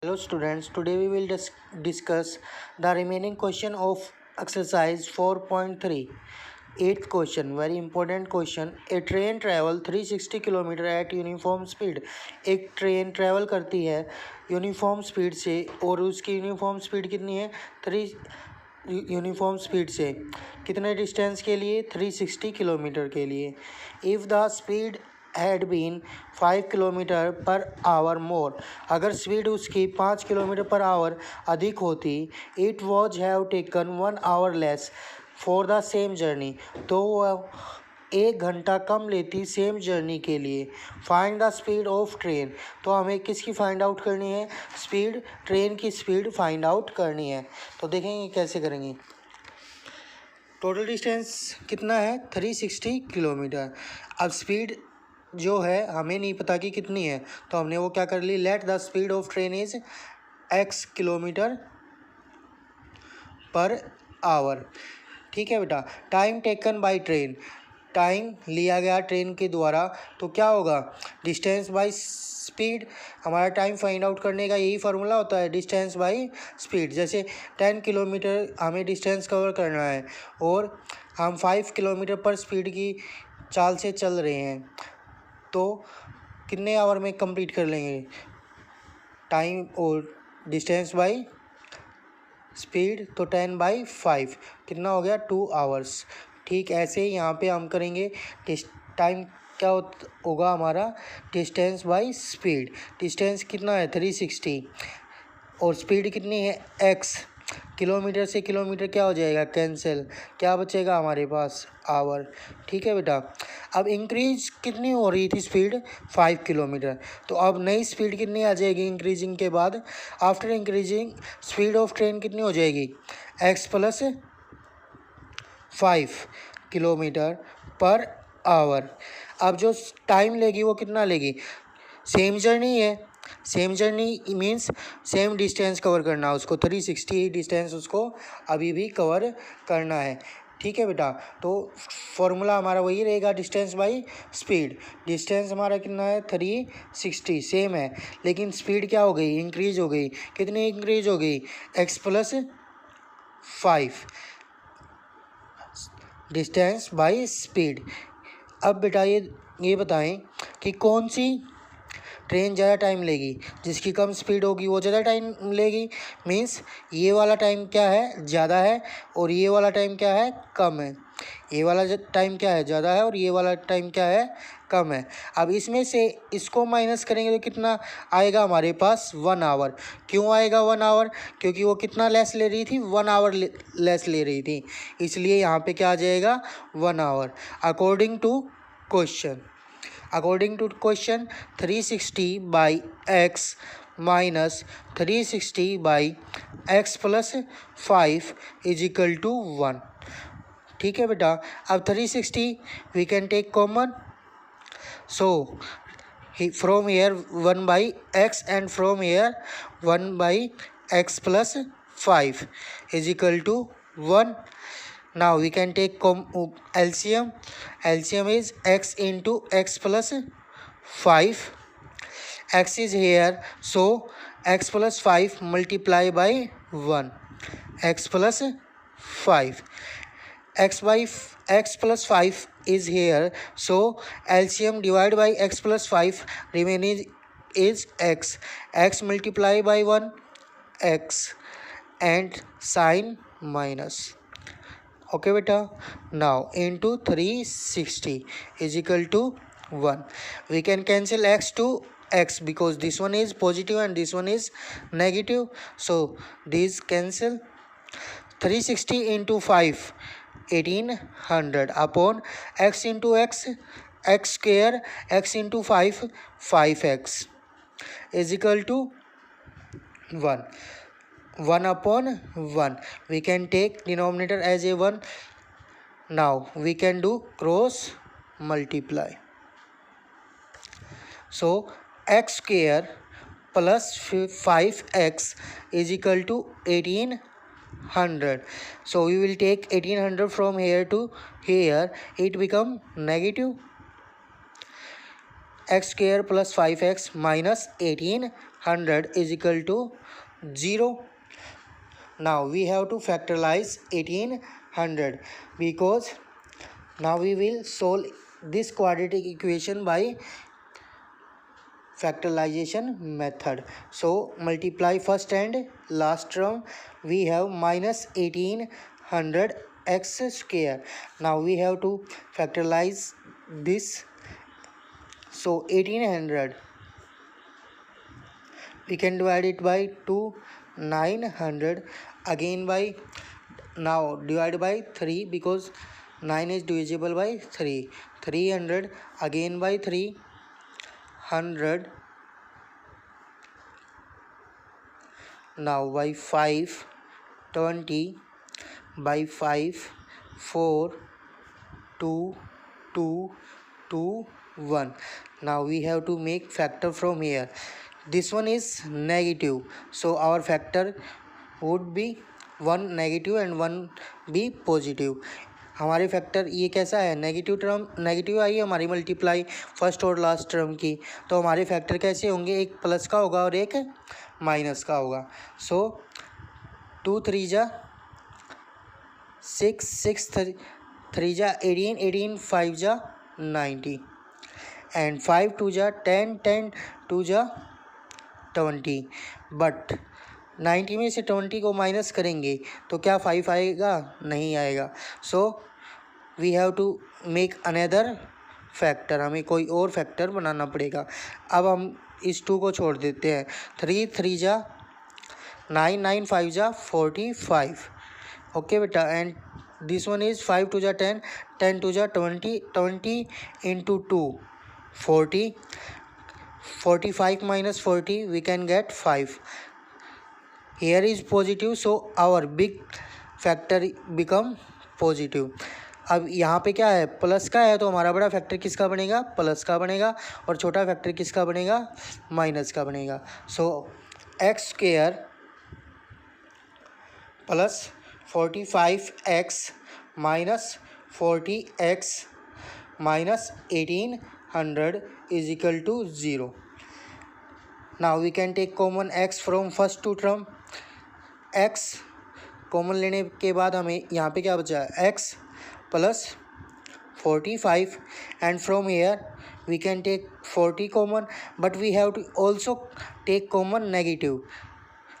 Hello students, today we will discuss the remaining question of exercise 4.3. Eighth question, very important question. A train travel 360 km at uniform speed. एक train travel करती है uniform speed से और उसकी uniform speed कितनी है? Uniform speed से कितने डिस्टेंस के लिए? 360 किलोमीटर के लिए. If the speed had been 5 kilometre per hour more, अगर स्पीड उसकी 5 किलोमीटर पर आवर अधिक होती, it was have taken 1 hour less for the same journey, तो वह 1 घंटा कम लेती सेम जर्नी के लिए. Find the speed of train, तो हमें किसकी फाइंड आउट करनी है? स्पीड, ट्रेन की स्पीड फाइंड आउट करनी है. तो देखेंगे कैसे करेंगे. टोटल डिस्टेंस कितना है? 360 किलोमीटर. अब स्पीड जो है हमें नहीं पता कि कितनी है, तो हमने वो क्या कर ली, let the speed of train is x kilometre per hour. ठीक है बेटा. Time taken by train, time लिया गया ट्रेन के द्वारा, तो क्या होगा? Distance by speed. हमारा टाइम फाइंड आउट करने का यही फार्मूला होता है, डिस्टेंस बाय स्पीड. जैसे 10 किलोमीटर हमें डिस्टेंस कवर करना है और हम 5 किलोमीटर पर स्पीड की चाल से चल रहे हैं, तो कितने आवर में कंप्लीट कर लेंगे? टाइम और डिस्टेंस बाय स्पीड, तो 10/5 कितना हो गया? 2 आवर्स. ठीक ऐसे ही यहाँ पे हम करेंगे. टाइम क्या होगा हमारा? Distance by speed. डिस्टेंस कितना है? 360 और स्पीड कितनी है? x. किलोमीटर से किलोमीटर क्या हो जाएगा? कैंसिल. क्या बचेगा हमारे पास? आवर. ठीक है बेटा. अब इंक्रीज कितनी हो रही थी स्पीड? 5 किलोमीटर. तो अब नई स्पीड कितनी आ जाएगी इंक्रीजिंग के बाद? After increasing speed of train कितनी हो जाएगी? x plus 5 kilometre per our. अब जो टाइम लेगी वो कितना लेगी? सेम जर्नी है. Same journey means same distance cover करना, उसको 360 डिस्टेंस उसको अभी भी कवर करना है. ठीक है बेटा. तो फॉर्मूला हमारा वही रहेगा, डिस्टेंस बाय स्पीड. डिस्टेंस हमारा कितना है? 360 सेम है, लेकिन स्पीड क्या हो गई? इंक्रीज हो गई. कितनी इंक्रीज हो गई? x plus 5 distance by speed. अब बेटा ये बताएं कि कौन सी ट्रेन ज़्यादा टाइम लेगी? जिसकी कम स्पीड होगी वो ज़्यादा टाइम लेगी. मीन्स ये वाला टाइम क्या है? ज़्यादा है, और ये वाला टाइम क्या है? कम है. ये वाला टाइम क्या है? ज़्यादा है, और ये वाला टाइम क्या है? कम है. अब इसमें से इसको माइनस करेंगे तो कितना आएगा हमारे पास? 1 आवर. क्यों आएगा 1 आवर? क्योंकि वो कितना लेस ले रही थी? 1 आवर लेस ले रही थी, इसलिए यहाँ पे क्या आ जाएगा? 1 hour. According to question, 360 by x minus 360 by x plus 5 is equal to 1. ठीक है बेटा. अब 360 we can take common, so from here 1 by x and from here 1 by x plus 5 is equal to 1. Now we can take LCM. LCM is x into x plus 5. X is here, so x plus 5 multiply by 1. X plus 5. X plus 5 is here, so LCM divided by x plus 5 remaining is x. X multiply by 1 x and sign minus. Okay beta. Now into 360 is equal to 1. We can cancel x to x because this one is positive and this one is negative, so these cancel. 360 into 5 1800 upon x into x, x square, x into 5 5x is equal to 1. 1 upon 1. We can take denominator as a 1. Now we can do cross multiply. So x square plus 5x is equal to 1800. So we will take 1800 from here to here. It become negative. X square plus 5x minus 1800. 100 is equal to 0. Now we have to factorize 1800 because now we will solve this quadratic equation by factorization method. So multiply first and last term. We have minus 1800 x square. Now we have to factorize this. So 1800 we can divide it by 2, 900 again by, now divide by 3 because 9 is divisible by 3, 300 again by 300, now by 5, 20 by 5, 4, 2, 2, 2, 1. Now we have to make factor from here. This one is negative, so our factor would be 1 negative and 1 be positive. हमारे factor ये कैसा है, negative term negative आई है हमारी multiply first और last term की, तो हमारे फैक्टर कैसे होंगे, एक प्लस का होगा और एक माइनस का होगा. सो 2 3 जा 6, 6 3 जा 18, 18 5 जा 90 एंड 5 2 जा 10, 10 2 जा 20. बट 90 में से 20 को माइनस करेंगे तो क्या 5 आएगा, नहीं आएगा. So we have to make another factor, हमें कोई और फैक्टर बनाना पड़ेगा. अब हम इस 2 को छोड़ देते हैं. 3 3 जा 9, 9 5 जा 45. ओके बेटा, एंड दिस वन इज 5 2 जा 10, 10 2 जा 20, 20 into 2 40, 45 minus 40 we can get 5. Here is positive, so our big factor become positive. अब यहाँ पे क्या है, प्लस का है, तो हमारा बड़ा फैक्टर किसका बनेगा, प्लस का बनेगा, और छोटा फैक्टर किसका बनेगा, माइनस का बनेगा. So x square plus 45x minus 40x minus 1800 is equal to 0. Now we can take common x from first two term. x common लेने के बाद हमें यहाँ पे क्या बचा है, x plus 45 and from here we can take 40 common, but we have to also take common negative.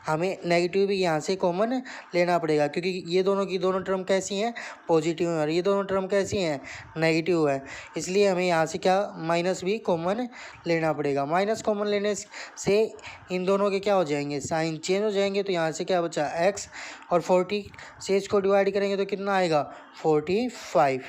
हमें नेगेटिव भी यहाँ से कॉमन लेना पड़ेगा क्योंकि ये दोनों की दोनों टर्म कैसी हैं, पॉजिटिव हैं, और ये दोनों टर्म कैसी हैं, नेगेटिव है. इसलिए हमें यहाँ से क्या माइनस भी कॉमन लेना पड़ेगा. माइनस कॉमन लेने से इन दोनों के क्या हो जाएंगे, साइन चेंज हो जाएंगे. तो यहाँ से क्या बचा x, और 40 से इसको डिवाइड करेंगे तो कितना आएगा 45.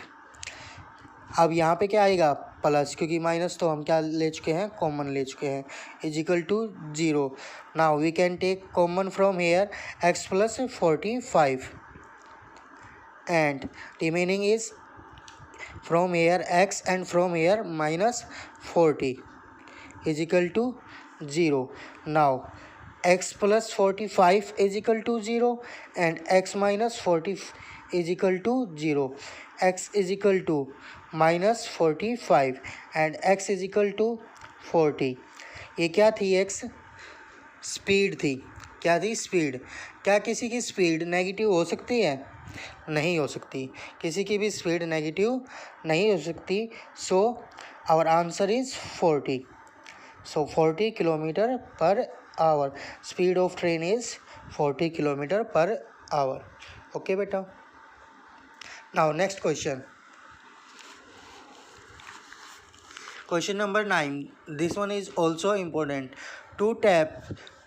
अब यहाँ पे क्या आएगा प्लस, क्योंकि माइनस तो हम क्या ले चुके हैं, कॉमन ले चुके हैं, is equal to 0. Now we can take common from here x plus 45 and remaining is from here x and from here minus 40 is equal to 0. Now x plus 45 is equal to 0 and x minus 40 is equal to 0. x is equal to minus 45 and x is equal to 40. ये क्या थी, x speed थी. क्या थी, speed. क्या किसी की speed negative हो सकती है, नहीं हो सकती. किसी की भी स्पीड नेगेटिव नहीं हो सकती. So our answer is 40. So 40 kilometre per hour speed of train is 40 kilometre per hour. Okay बेटा. Now next question. Question number 9. This one is also important. Two tap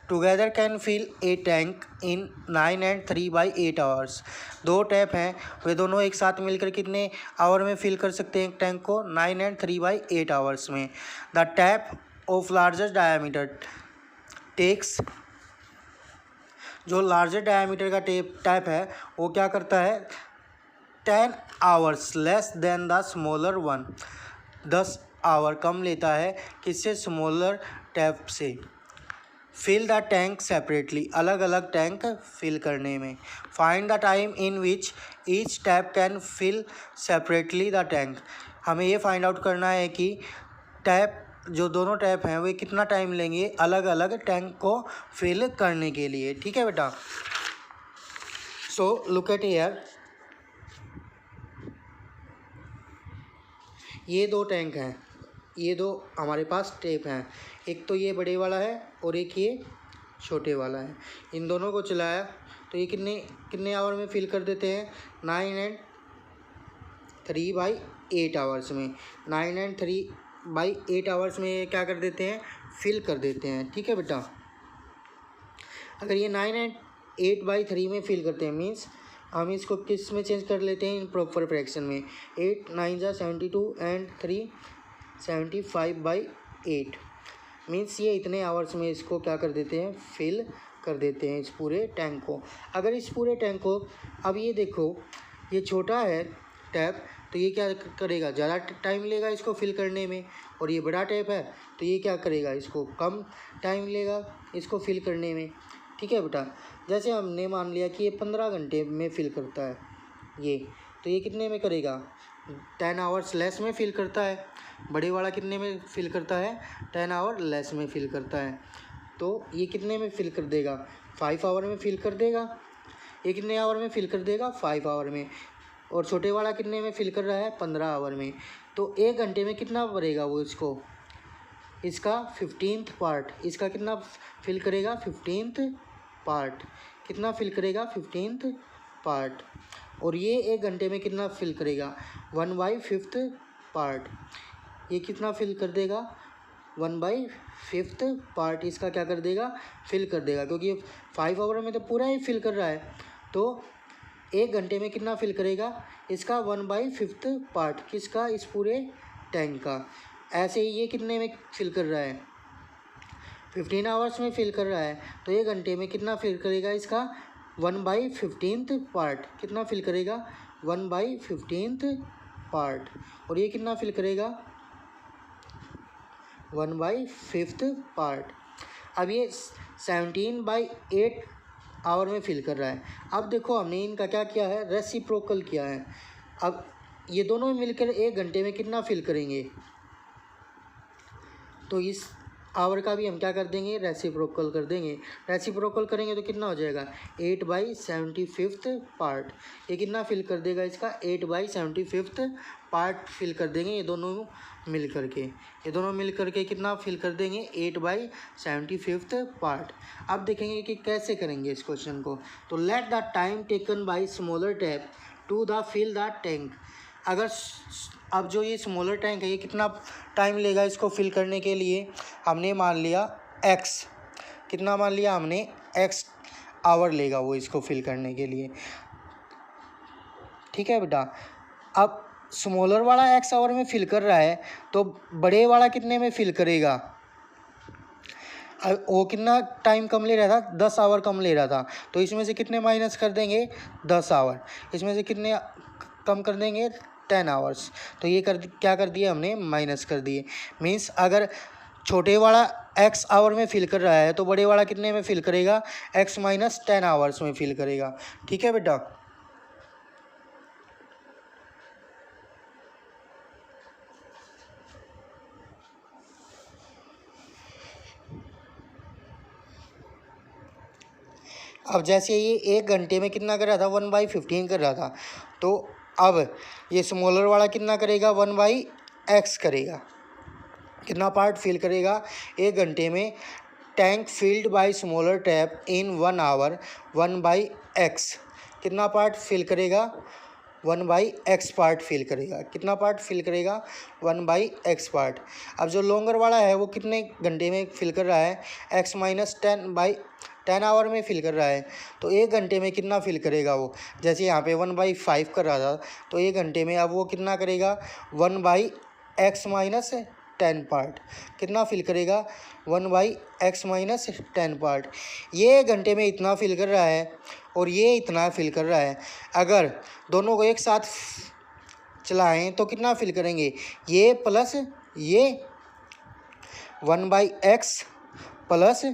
together can fill a tank in 9 and 3 by 8 hours. दो tap हैं, वे दोनों एक साथ मिलकर कितने our में fill कर सकते हैं एक टैंक को, 9 and 3 by 8 hours में. The tap of largest diameter takes, जो लार्जर डायमीटर का टैप है वो क्या करता है, 10 hours less than the smaller one. 10 hour कम लेता है किससे, स्मॉलर टैप से. फिल द टैंक सेपरेटली, अलग अलग टैंक फिल करने में. Find the time in which each tap can fill separately the tank. हमें ये फाइंड आउट करना है कि टैप जो दोनों टैप हैं वे कितना टाइम लेंगे अलग अलग टैंक को फिल करने के लिए। ठीक है बेटा। सो लुक एट हियर, ये दो टैंक हैं, ये दो हमारे पास टैप हैं, एक तो ये बड़े वाला है और एक ये छोटे वाला है। इन दोनों को चलाया तो ये कितने कितने आवर में फिल कर देते हैं, 9 and 3/8 आवर्स में, 9 and 3/8 आवर्स में ये क्या कर देते हैं, फिल कर देते हैं। ठीक है बेटा। अगर ये 9 and 8/3 में फिल करते हैं मीन्स हम इसको किस में चेंज कर लेते हैं, इन प्रॉपर फ्रैक्शन में, 8 9 72 and 3 75/8 मीन्स ये इतने आवर्स में इसको क्या कर देते हैं, फिल कर देते हैं इस पूरे टैंक को। अगर इस पूरे टैंक को, अब ये देखो ये छोटा है टैप तो ये क्या करेगा, ज़्यादा टाइम लेगा इसको फिल करने में, और ये बड़ा टैप है तो ये क्या करेगा, इसको कम टाइम लेगा इसको फिल करने में। ठीक है बेटा। जैसे हमने मान लिया कि ये 15 घंटे में फिल करता है ये, तो ये कितने में करेगा, 10 आवर्स लेस में फिल करता है। बड़े वाला कितने में फिल करता है, 10 आवर लेस में फिल करता है। तो ये कितने में फिल कर देगा, 5 आवर में फिल कर देगा। ये कितने आवर में फिल कर देगा, 5 आवर में। और छोटे वाला कितने में फिल कर रहा है, 15 आवर में। तो 1 घंटे में कितना भरेगा वो इसको, इसका 15th पार्ट, इसका कितना फिल करेगा, 15th पार्ट। कितना फिल करेगा, 15th पार्ट। और ये 1 घंटे में कितना फिल करेगा, 1/5 पार्ट। ये कितना फिल कर देगा, 1/5 पार्ट इसका क्या कर देगा, फिल कर देगा, क्योंकि 5 आवर में तो पूरा ही फिल कर रहा है। तो 1 घंटे में कितना फिल करेगा, इसका 1/5 पार्ट, किसका, इस पूरे टैंक का। ऐसे ही ये कितने में फिल कर रहा है, 15 आवर्स में फिल कर रहा है। तो 1 घंटे में कितना फिल करेगा, इसका 1/15 पार्ट। कितना फिल करेगा, 1/15 पार्ट। और ये कितना फिल करेगा, 1/5 पार्ट। अब ये 17/8 आवर में फिल कर रहा है। अब देखो हमने इनका क्या किया है, रेसिप्रोकल किया है। अब ये दोनों मिलकर 1 घंटे में कितना फिल करेंगे, तो इस आवर का भी हम क्या कर देंगे, रेसिप्रोकल कर देंगे। रेसिप्रोकल करेंगे तो कितना हो जाएगा, 8/75 पार्ट। ये कितना फिल कर देगा, इसका 8/75 पार्ट फिल कर देंगे ये दोनों मिल करके। ये दोनों मिल करके कितना फिल कर देंगे, 8/75 पार्ट। अब देखेंगे कि कैसे करेंगे इस क्वेश्चन को। तो let the time taken by smaller tap to the fill the tank. अगर अब जो ये स्मॉलर टैंक है ये कितना टाइम लेगा इसको फिल करने के लिए, हमने मान लिया x, कितना मान लिया हमने, x आवर लेगा वो इसको फिल करने के लिए। ठीक है बेटा। अब स्मॉलर वाला x आवर में फिल कर रहा है तो बड़े वाला कितने में फिल करेगा, वो कितना टाइम कम ले रहा था, 10 आवर कम ले रहा था। तो इसमें से कितने माइनस कर देंगे, 10 आवर। इसमें से कितने कम कर देंगे, 10 आवर्स। तो ये क्या कर दिया हमने, माइनस कर दिए। मीन्स अगर छोटे वाला x आवर में फिल कर रहा है तो बड़े वाला कितने में फिल करेगा, x - 10 आवर्स में फिल करेगा। ठीक है बेटा। अब जैसे ये 1 घंटे में कितना कर रहा था, 1/15 कर रहा था। तो अब ये स्मॉलर वाला कितना करेगा, 1/x करेगा। कितना पार्ट फिल करेगा 1 घंटे में, tank filled by smaller tap in 1 hour, 1/x। कितना पार्ट फिल करेगा, 1/x पार्ट फिल करेगा। कितना पार्ट फिल करेगा, 1/x पार्ट। अब जो लॉन्गर वाला है वो कितने घंटे में फिल कर रहा है, x - 10 आवर में फिल कर रहा है। तो 1 घंटे में कितना फिल करेगा वो, जैसे यहाँ पे 1/5 कर रहा था तो 1 घंटे में अब वो कितना करेगा, 1/x - 10 पार्ट। कितना फिल करेगा, 1/x - 10 पार्ट। ये 1 घंटे में इतना फिल कर रहा है और ये इतना फिल कर रहा है। अगर दोनों को एक साथ चलाएं तो कितना फिल करेंगे, ये प्लस ये, 1/x प्लस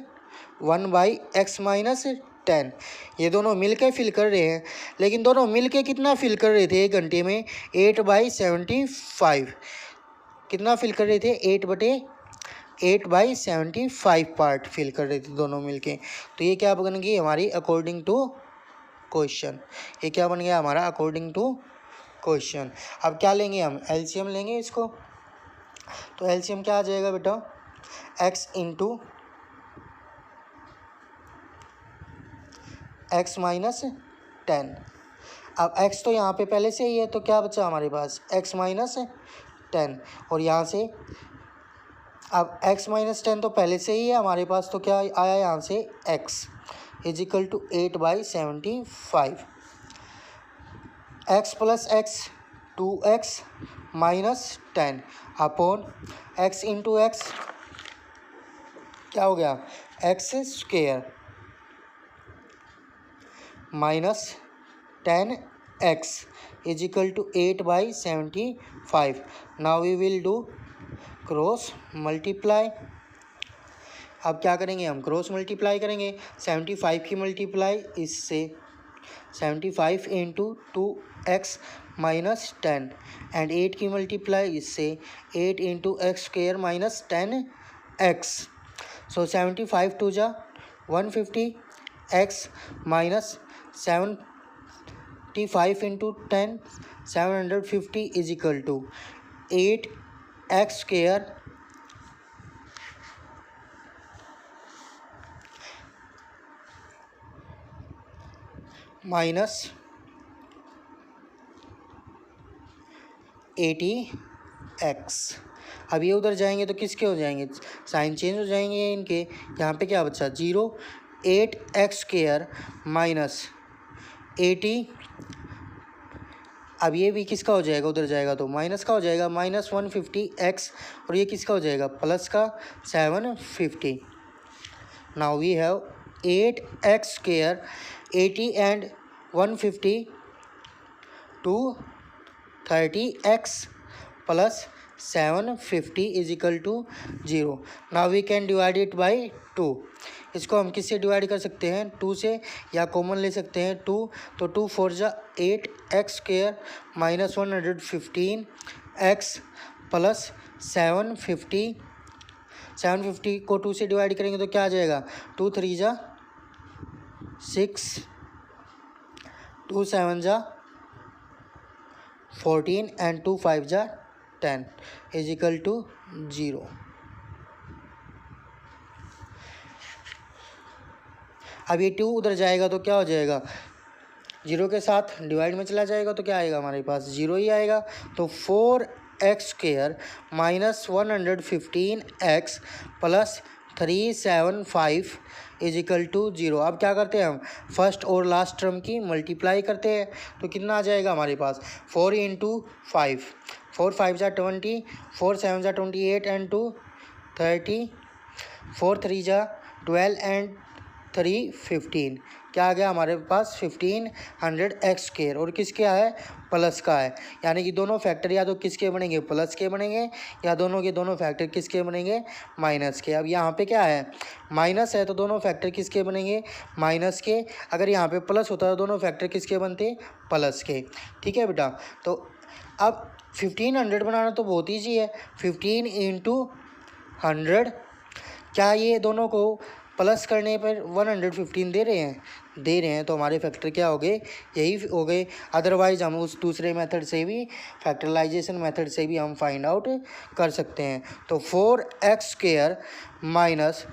1/x - 10। ये दोनों मिलके फिल कर रहे हैं, लेकिन दोनों मिलके कितना फिल कर रहे थे 1 घंटे में, 8/75। कितना फिल कर रहे थे, 8/75। 8/75 पार्ट फिल कर रहे थे दोनों मिलके। तो ये क्या बन गई हमारी अकॉर्डिंग टू क्वेश्चन, ये क्या बन गया हमारा अकॉर्डिंग टू क्वेश्चन। अब क्या लेंगे हम, एलसीएम लेंगे इसको। तो एलसीएम क्या आ जाएगा बेटा, x इंटू x माइनस 10। अब x तो यहाँ पे पहले से ही है, तो क्या बचा हमारे पास x माइनस 10, और यहाँ से अब x माइनस 10 तो पहले से ही है हमारे पास, तो क्या आया यहाँ से x is equal to 8/75। x plus x 2x minus 10 upon x into x क्या हो गया x square minus 10x is equal to 8/75। Now we will do cross multiply. अब क्या करेंगे हम, क्रॉस मल्टीप्लाई करेंगे। 75 की मल्टीप्लाई इससे 75 इंटू 2x माइनस 10 एंड 8 की मल्टीप्लाई इससे 8 into x square minus 10x। So 75 two जा 150 x minus 75 into 10 750 is equal to 8x स्क्वेयर माइनस 80x। अब ये उधर जाएंगे तो किसके हो जाएंगे, साइन चेंज हो जाएंगे इनके। यहाँ पे क्या बचा 0, 8x स्क्वेयर माइनस 80। अब ये भी किसका हो जाएगा, उधर जाएगा तो माइनस का हो जाएगा, माइनस 150x, और ये किसका हो जाएगा प्लस का 750। नाउ वी हैव 8x स्क्वेयर 80 and 150 230x plus 750 is equal to 0। Now we can divide it by 2। इसको हम किससे डिवाइड कर सकते हैं, 2 से, या कॉमन ले सकते हैं 2। तो 2 4 जा 8x स्क्वेयर माइनस 115x प्लस 750 को 2 से डिवाइड करेंगे तो क्या आ जाएगा, 2 3 जा 6, 2 7 जा 14 एंड 2 5 जा 10 इज इक्वल टू 0। अब ये 2 उधर जाएगा तो क्या हो जाएगा, 0 के साथ डिवाइड में चला जाएगा तो क्या आएगा हमारे पास 0 ही आएगा। तो 4x square minus 115x plus 375 is equal to 0। अब क्या करते हैं हम, फर्स्ट और लास्ट टर्म की मल्टीप्लाई करते हैं। तो कितना आ जाएगा हमारे पास 4 इंटू 5, 4 5 जा 20, 4 7 जा 28 एंड 2 30, 4 3 जा 12 एंड 3 15। क्या आ गया हमारे पास 1500x स्क्वेयर, और किसके है प्लस का है, यानी कि दोनों फैक्टर या तो किसके बनेंगे प्लस के बनेंगे, या दोनों के दोनों फैक्टर किसके बनेंगे माइनस के। अब यहाँ पे क्या है माइनस है, तो दोनों फैक्टर किसके बनेंगे माइनस के। अगर यहाँ पे प्लस होता तो दोनों फैक्टर किसके बनते प्लस के। ठीक है बेटा, तो अब 1500 बनाना तो बहुत ईजी है। 15 इंटू 100, क्या ये दोनों को प्लस करने पर 115 दे रहे हैं, तो हमारे फैक्टर क्या हो गए, यही हो गए। अदरवाइज हम उस दूसरे मेथड से भी, फैक्टराइजेशन मेथड से भी हम फाइंड आउट कर सकते हैं। तो 4x square minus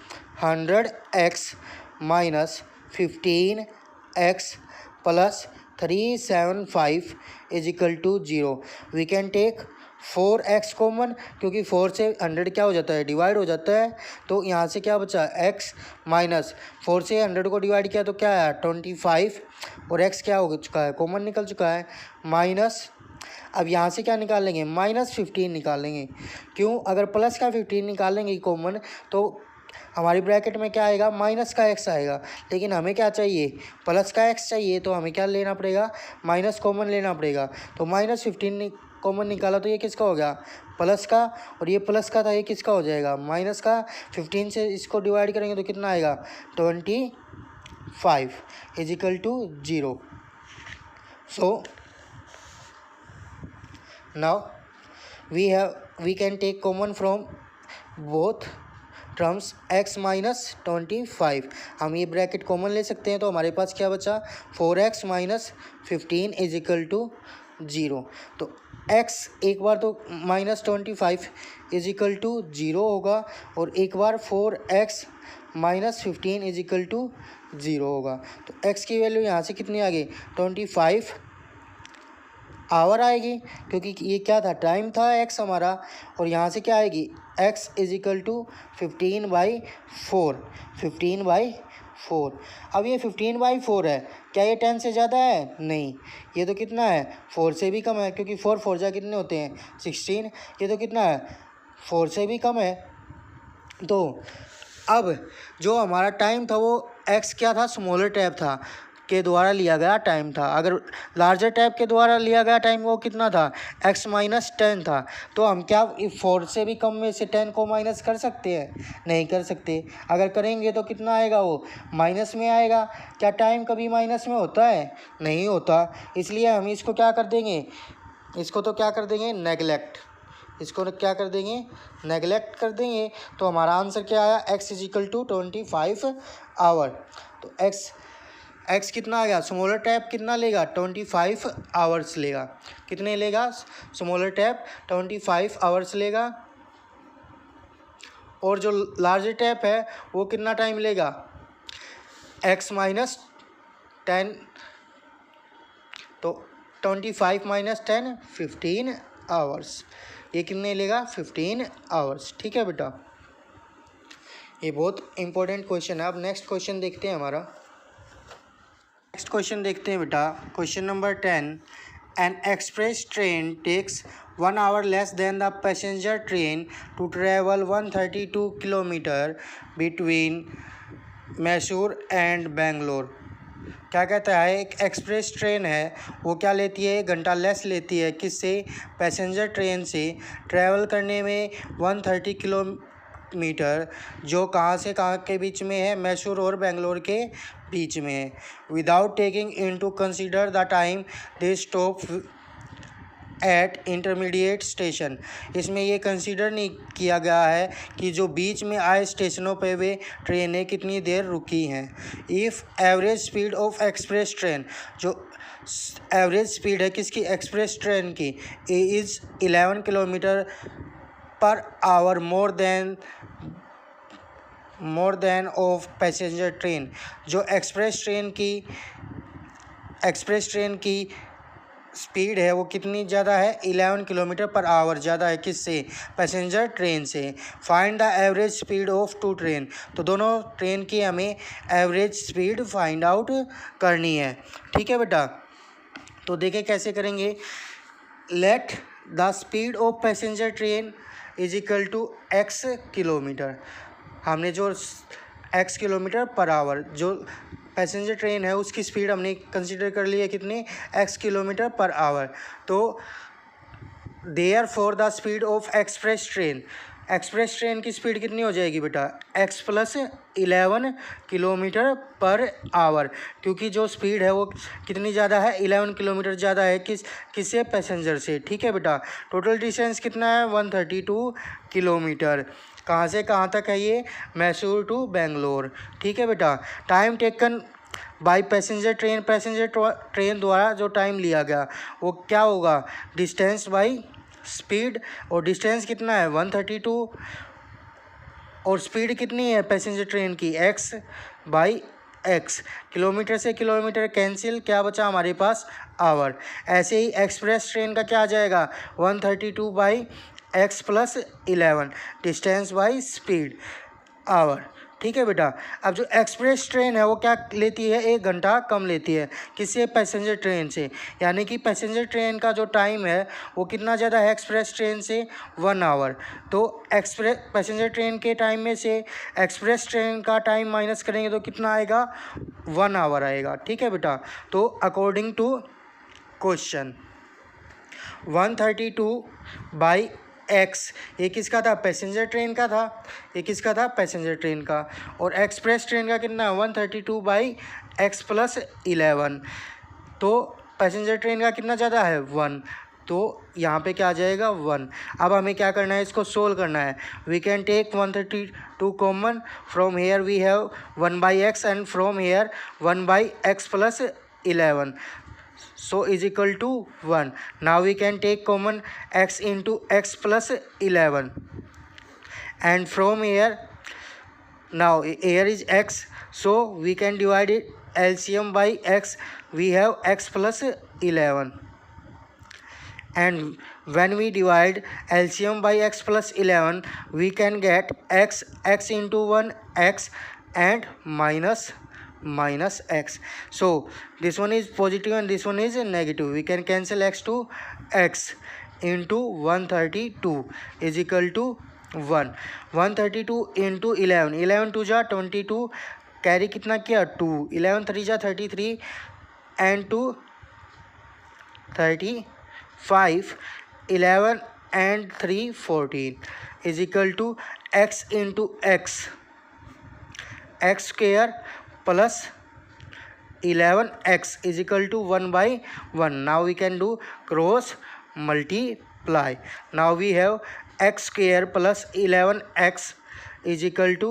100x minus 15x plus 375 is equal to 0। We can take 4x common, क्योंकि 4 से 100 क्या हो जाता है डिवाइड हो जाता है। तो यहाँ से क्या बचा x माइनस 4 से 100 को डिवाइड किया तो क्या आया 25, और x क्या हो चुका है कॉमन निकल चुका है माइनस। अब यहाँ से क्या निकालेंगे माइनस 15 निकालेंगे। क्यों, अगर प्लस का 15 निकालेंगे कॉमन तो हमारी ब्रैकेट में क्या आएगा माइनस का x आएगा, लेकिन हमें क्या चाहिए प्लस का x चाहिए, तो हमें क्या लेना पड़ेगा माइनस कॉमन लेना पड़ेगा। तो माइनस 15 कॉमन निकाला तो ये किसका हो गया प्लस का, और ये प्लस का था ये किसका हो जाएगा माइनस का। 15 से इसको डिवाइड करेंगे तो कितना आएगा 25 is equal to 0। So now we can take common from both terms x minus 25। हम ये ब्रैकेट कॉमन ले सकते हैं, तो हमारे पास क्या बचा 4x minus 15 is equal to 0। तो x एक बार तो माइनस 25 इज इक्वल टू 0 होगा और एक बार 4x minus 15 is equal to 0 होगा। तो x की वैल्यू यहाँ से कितनी आ गई 25 आवर आएगी, क्योंकि ये क्या था टाइम था x हमारा, और यहाँ से क्या आएगी x इज इक्वल टू 15/4। 15/4। अब ये 15/4 है, क्या ये 10 से ज़्यादा है? नहीं, ये तो कितना है 4 से भी कम है, क्योंकि 4 4 जा कितने होते हैं 16। ये तो कितना है 4 से भी कम है। तो अब जो हमारा टाइम था वो x क्या था स्मॉलर टैब था के द्वारा लिया गया टाइम था। अगर लार्जर टैब के द्वारा लिया गया टाइम वो कितना था x माइनस 10 था। तो हम क्या 4 से भी कम में से 10 को माइनस कर सकते हैं? नहीं कर सकते। अगर करेंगे तो कितना आएगा वो माइनस में आएगा। क्या टाइम कभी माइनस में होता है? नहीं होता। इसलिए हम इसको क्या कर देंगे, इसको तो क्या कर देंगे नेगलेक्ट, इसको क्या कर देंगे नेगलेक्ट कर देंगे। तो हमारा आंसर क्या आया x is equal to 25 hour. तो x कितना आ गया स्मॉलर टैब कितना लेगा 25 आवर्स लेगा। कितने लेगा स्मॉलर टैब 25 आवर्स लेगा, और जो लार्जर टैब है वो कितना टाइम लेगा x माइनस 10। तो 25 माइनस 10 15 आवर्स। ये कितने लेगा 15 आवर्स। ठीक है बेटा, ये बहुत इंपॉर्टेंट क्वेश्चन है। अब नेक्स्ट क्वेश्चन देखते हैं हमारा। नेक्स्ट क्वेश्चन देखते हैं बेटा, question number 10। An express train takes 1 hour less than the passenger train to travel 132 kilometre between Mysore and Bangalore. क्या कहता है एक एक्सप्रेस ट्रेन है वो क्या लेती है, 1 घंटा लेस लेती है किससे, पैसेंजर ट्रेन से ट्रैवल करने में 130 किलोमीटर, जो कहाँ से कहाँ के बीच में है, मैसूर और बेंगलोर के बीच में है। Without taking into consider the time they stop at intermediate station. इसमें ये कंसीडर नहीं किया गया है कि जो बीच में आए स्टेशनों पे वे ट्रेनें कितनी देर रुकी हैं। If average speed of express train, जो एवरेज स्पीड है किसकी एक्सप्रेस ट्रेन की, is 11 kilometre per hour more than of passenger train, जो एक्सप्रेस ट्रेन की स्पीड है वो कितनी ज़्यादा है 11 किलोमीटर पर आवर ज़्यादा है किससे, पैसेंजर ट्रेन से। Find the average speed of two train, तो दोनों ट्रेन की हमें एवरेज स्पीड फाइंड आउट करनी है। ठीक है बेटा, तो देखें कैसे करेंगे। Let the speed of passenger train is equal to x kilometre. हमने जो x किलोमीटर पर आवर जो पैसेंजर ट्रेन है उसकी स्पीड हमने कंसीडर कर ली है कितनी x किलोमीटर पर आवर। तो therefore the speed of express train की स्पीड कितनी हो जाएगी बेटा x plus 11 kilometre per hour, क्योंकि जो स्पीड है वो कितनी ज़्यादा है 11 किलोमीटर ज़्यादा है किससे, पैसेंजर से। ठीक है बेटा, टोटल डिस्टेंस कितना है 132 किलोमीटर। कहाँ से कहाँ तक है ये, मैसूर टू बेंगलोर। ठीक है बेटा, time taken by passenger train द्वारा जो टाइम लिया गया वो क्या होगा, डिस्टेंस बाई स्पीड, और डिस्टेंस कितना है 132, और स्पीड कितनी है पैसेंजर ट्रेन की x बाई x। किलोमीटर से किलोमीटर कैंसिल, क्या बचा हमारे पास आवर। ऐसे ही एक्सप्रेस ट्रेन का क्या आ जाएगा 132 by x plus 11, distance by speed hour. ठीक है बेटा, अब जो एक्सप्रेस ट्रेन है वो क्या लेती है 1 घंटा कम लेती है किससे, पैसेंजर ट्रेन से। यानी कि पैसेंजर ट्रेन का जो टाइम है वो कितना ज़्यादा है एक्सप्रेस ट्रेन से 1 आवर। तो पैसेंजर ट्रेन के टाइम में से एक्सप्रेस ट्रेन का टाइम माइनस करेंगे तो कितना आएगा 1 आवर आएगा। ठीक है बेटा, तो according to question 132 by x ये किसका था, पैसेंजर ट्रेन का था, ये किसका था, पैसेंजर ट्रेन का। और एक्सप्रेस ट्रेन का कितना 132 बाई x प्लस 11, तो पैसेंजर ट्रेन का कितना ज़्यादा है 1, तो यहाँ पे क्या आ जाएगा 1। अब हमें क्या करना है, इसको सोल्व करना है। We can take 132 common, from here we have 1/x and from here 1/x plus 11, so is equal to 1. Now we can take common x into x plus 11, and from here, now here is x, so we can divide it LCM by x. We have x plus 11, and when we divide LCM by x plus 11, we can get x into 1 x and minus x. So this one is positive and this one is negative. We can cancel x to x into 132 is equal to 1. 132 into 11, 11 2 जा 22, carry कितना किया 2, 11 3 जा 33 and 2 35, 11 and 3 14 is equal to x into x square plus 11x is equal to 1/1. Now we can do cross multiply. Now we have x square plus 11x is equal to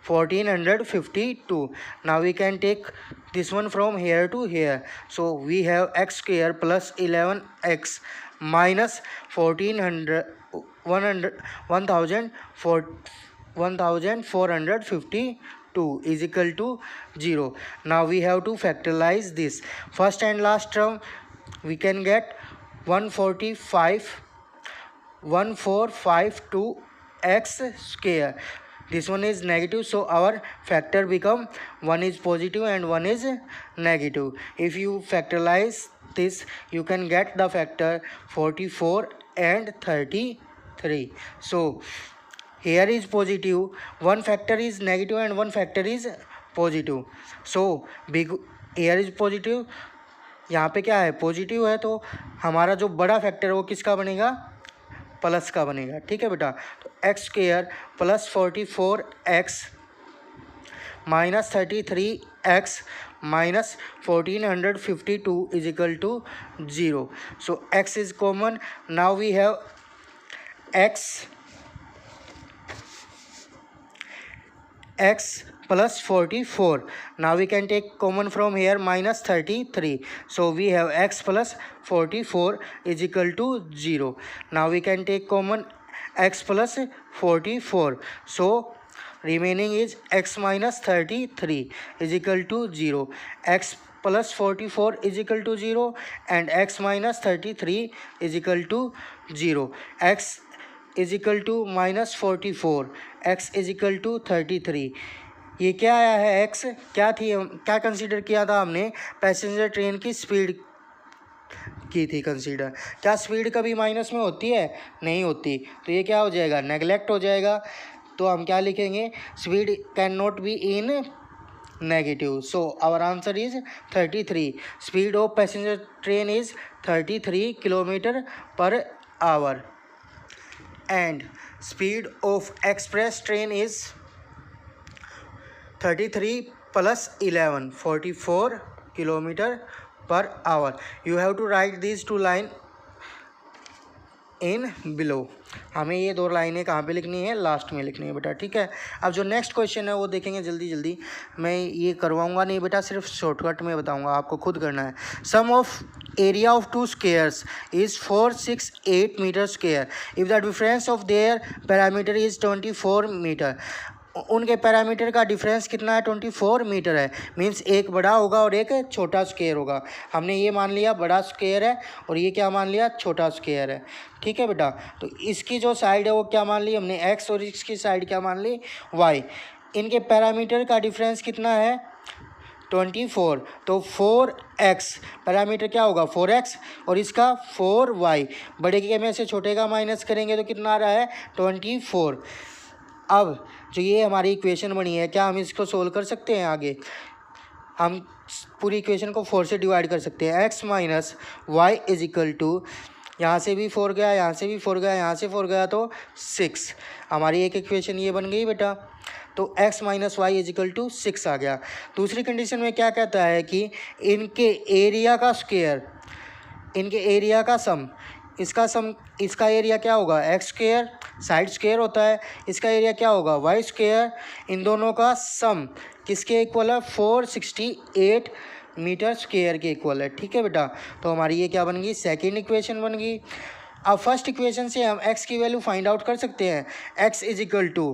1452. Now we can take this one from here to here. So we have x square plus 11x minus 1452 is equal to 0. Now we have to factorize this. First and last term we can get 1452x square. This one is negative, so our factor become 1 is positive and 1 is negative. If you factorize this, you can get the factor 44 and 33. So here is positive, one factor is negative and one factor is positive. So big here is positive, यहाँ पे क्या है positive है, तो हमारा जो बड़ा factor है वो किसका बनेगा, प्लस का बनेगा। ठीक है बेटा, तो x square plus 44x minus 33x minus 1452 is equal to 0. So x is common. Now we have x plus 44. Now we can take common from here minus 33. So we have x plus 44 is equal to 0. Now we can take common x plus 44. So remaining is x minus 33 is equal to 0. X plus 44 is equal to 0 and x minus 33 is equal to 0. X is equal to minus 44, x is equal to 33. ये क्या आया है, x क्या थी, क्या consider किया था हमने, पैसेंजर ट्रेन की स्पीड की थी कंसीडर. क्या स्पीड कभी माइनस में होती है, नहीं होती, तो ये क्या हो जाएगा, नेगलेक्ट हो जाएगा. तो हम क्या लिखेंगे, speed can not be in negative. So our answer is 33. Speed of passenger train is 33 kilometre per hour and speed of express train is 33 plus 11 44 kilometer per hour. You have to write these two line in below. हमें ये दो लाइनें कहाँ पे लिखनी है, last में लिखनी है बेटा. ठीक है, अब जो नेक्स्ट क्वेश्चन है वो देखेंगे जल्दी जल्दी. मैं ये करवाऊंगा नहीं बेटा, सिर्फ शॉर्टकट में बताऊंगा, आपको खुद करना है. सम of area of two squares is 468 meter square if the difference of their parameter is 24 meter. उनके पैरामीटर का डिफरेंस कितना है, 24 मीटर है. मीन्स एक बड़ा होगा और एक छोटा स्क्वायर होगा. हमने ये मान लिया बड़ा स्क्वायर है और ये क्या मान लिया, छोटा स्क्वायर है. ठीक है बेटा, तो इसकी जो साइड है वो क्या मान ली हमने, x, और इसकी साइड क्या मान ली, y. इनके पैरामीटर का डिफरेंस कितना है, 24. तो 4x पैरामीटर क्या होगा, 4x, और इसका 4y. बड़े के में से छोटे का माइनस करेंगे तो कितना आ रहा है, 24. अब जो ये हमारी इक्वेशन बनी है, क्या हम इसको सोल्व कर सकते हैं आगे, हम पूरी इक्वेशन को 4 से डिवाइड कर सकते हैं. x minus y is equal to, यहाँ से भी 4 गया, यहाँ से भी 4 गया, यहाँ से 4 गया तो 6. हमारी एक इक्वेशन ये बन गई बेटा. तो x minus y is equal to 6 आ गया. दूसरी कंडीशन में क्या कहता है कि इनके एरिया का स्क्वायर, इनके एरिया का सम, इसका एरिया क्या होगा, एक्स स्क्वायर, साइड स्क्वायर होता है, इसका एरिया क्या होगा, वाई स्क्वायर। इन दोनों का सम किसके इक्वल है, 468 मीटर स्क्वायर के इक्वल है। ठीक है बेटा, तो हमारी ये क्या बन गई, सेकेंड इक्वेशन बन गई। अब फर्स्ट इक्वेशन से हम x की वैल्यू फाइंड आउट कर सकते हैं। x is equal to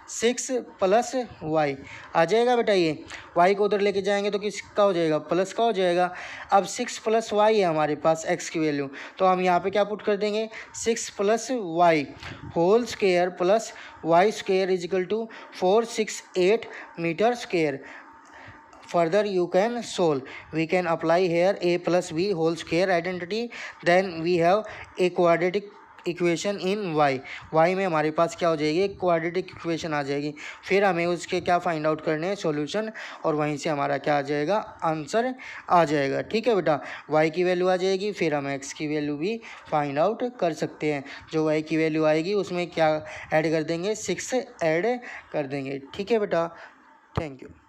6 plus y आ जाएगा बेटा, ये y को उधर लेके जाएंगे तो किसका हो जाएगा, प्लस का हो जाएगा। अब 6 प्लस वाई है हमारे पास x की वैल्यू, तो हम यहाँ पे क्या पुट कर देंगे, 6 plus y whole square plus y square is equal to 468 metre square. Further you can solve, we can apply here a plus b whole square identity, then we have a quadratic equation in y में हमारे पास क्या हो जाएगी, एक quadratic equation आ जाएगी। फिर हमें उसके क्या फाइंड आउट करने हैं, सॉल्यूशन, और वहीं से हमारा क्या आ जाएगा, आंसर आ जाएगा। ठीक है बेटा, y की वैल्यू आ जाएगी, फिर हम x की वैल्यू भी फाइंड आउट कर सकते हैं। जो y की वैल्यू आएगी उसमें क्या ऐड कर देंगे, 6 ऐड कर देंगे। ठीक है बेटा, थैंक यू।